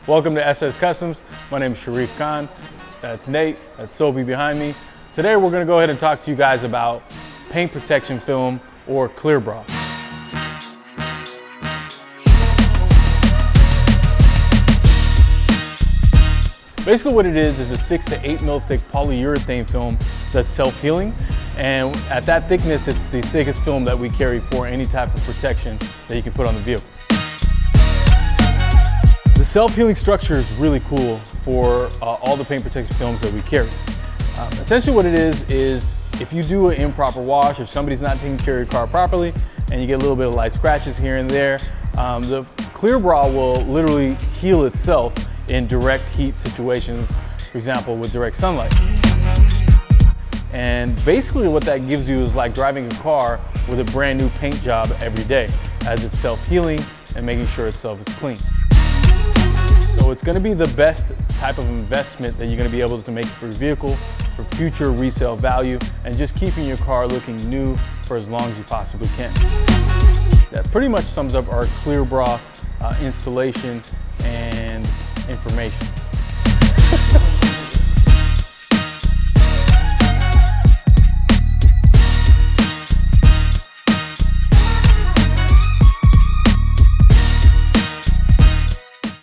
Welcome to SS Customs. My name is Sharif Khan. That's Nate. That's Sobi behind me. Today we're going to go ahead and talk to you guys about paint protection film or clear bra. Basically what it is a 6 to 8 mil thick polyurethane film that's self-healing, and at that thickness it's the thickest film that we carry for any type of protection that you can put on the vehicle. The self-healing structure is really cool for all the paint protection films that we carry. Essentially what it is if you do an improper wash, if somebody's not taking care of your car properly and you get a little bit of light scratches here and there, the clear bra will literally heal itself in direct heat situations, for example with direct sunlight. And basically what that gives you is like driving a car with a brand new paint job every day, as it's self-healing and making sure itself is clean. So it's going to be the best type of investment that you're going to be able to make for your vehicle, for future resale value, and just keeping your car looking new for as long as you possibly can. That pretty much sums up our clear bra installation and information.